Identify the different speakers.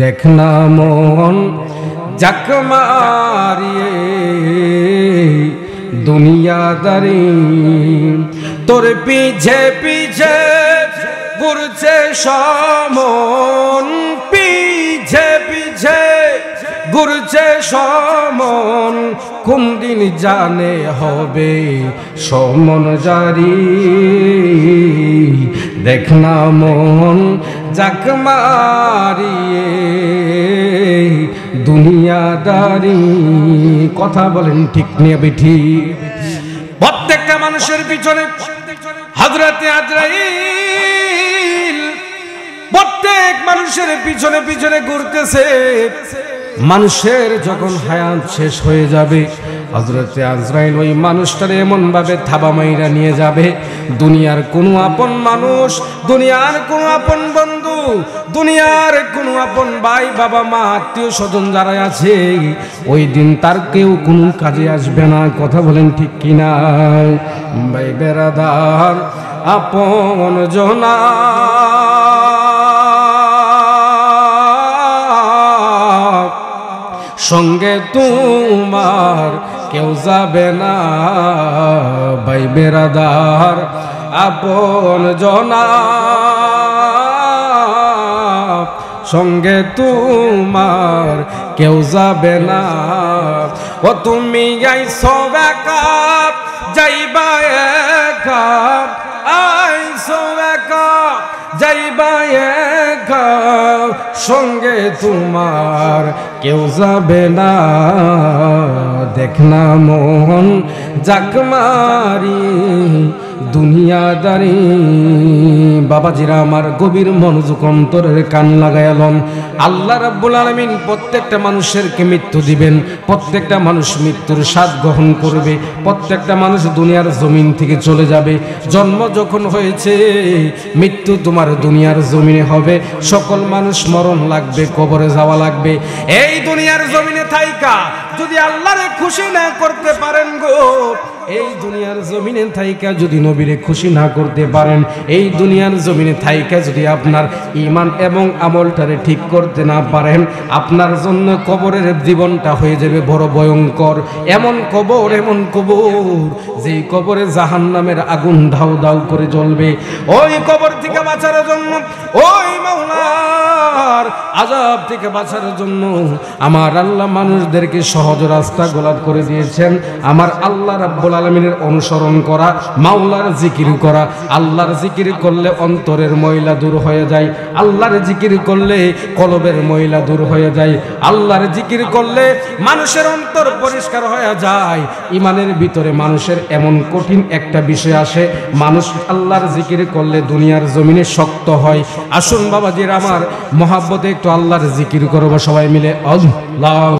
Speaker 1: দেখনা মন যাক মারিয়ে দুনিয়াদারি তোর পিছে পিছে ঘুরছে সমন, পিছে পিছে ঘুরছে সমন, কোন দিন জানে হবে সমন জারি। দেখনা মন যাক মারিয়ে দুনিয়াদারি। কথা বলেন ঠিক নিয়ে বেঠি? প্রত্যেকটা মানুষের পিছনে হযরতে আজরাইল প্রত্যেক মানুষের পিছনে পিছনে ঘুরতেছে। মানুষের যখন হায়াত শেষ হয়ে যাবে, হযরতে আজরাইল ওই মানুষটারে এমন ভাবে থাবা মাইরা নিয়ে যাবে, দুনিয়ার কোনো আপন মানুষ, দুনিয়ার কোনো আপন বন্ধু, দুনিয়ার কোনো আপন ভাই বাবা মা আত্মীয় স্বজন যারা আছে, ওই দিন তার কেউ কোনো কাজে আসবে না। কথা বলেন ঠিক কিনা? ভাই বেরাদার আপন জনা সঙ্গে তোমার কেউ যাবে না। ভাই বেরাদার আপন জনা সঙ্গে তোমার কেউ যাবে না। ও তুমি আইছো একা যাইবা একা, আইছো একা যাইবা একা, সঙ্গে তোমার কেউ যাবে না। দেখনা মন যাক মারি দুনিয়াদারি। বাবাজিরা আমার, গভীর মনোযোগ অন্তরের কান লাগাইলাম। আল্লাহ রাব্বুল আলামিন প্রত্যেকটা মানুষেরকে মৃত্যু দিবেন, প্রত্যেকটা মানুষ মৃত্যুর স্বাদ গ্রহণ করবে, প্রত্যেকটা মানুষ দুনিয়ার জমিন থেকে চলে যাবে। জন্ম যখন হয়েছে, মৃত্যু তোমার দুনিয়ার জমিনে হবে। সকল মানুষ মরণ লাগবে, কবরে যাওয়া লাগবে। এই দুনিয়ার জমিনে থাইকা যদি আল্লাহরে খুশি না করতে পারেন গো, এই দুনিয়ার জমিনে থাইকা যদি নবীরে খুশি না করতে পারেন, এই দুনিয়ার জমিনে থাইকা যদি আপনার ঈমান এবং আমলটারে ঠিক করতে না পারেন, আপনার জন্য কবরের জীবনটা হয়ে যাবে বড় ভয়ঙ্কর। এমন কবর, এমন কবর, যেই কবরে জাহান্নামের আগুন ধাউ ধাউ করে জ্বলবে। ওই কবর থেকে বাঁচার জন্য, ওই মাওলার আযাব থেকে বাঁচার জন্য আমার আল্লাহ মানুষদেরকে সহজ রাস্তা গোলাপ করে দিয়েছেন। আমার আল্লাহ রাব্বুল আলামিনের অনুসরণ করা, মাওলার জিকির করা। আল্লাহর জিকির করলে অন্তরের ময়লা দূর হয়ে যায়, আল্লাহর জিকির করলে কলবের ময়লা দূর হয়ে যায়, আল্লাহর জিকির করলে মানুষের অন্তর পরিষ্কার হয়ে যায়। ইমানের ভিতরে মানুষের এমন কঠিন একটা বিষয় আসে, মানুষ আল্লাহর জিকির করলে দুনিয়ার জমিনে শক্ত হয়। আসুন বাবাজির আমার, মহাব্বতে একটু আল্লাহর জিকির করবো সবাই মিলে। আল্লাহ।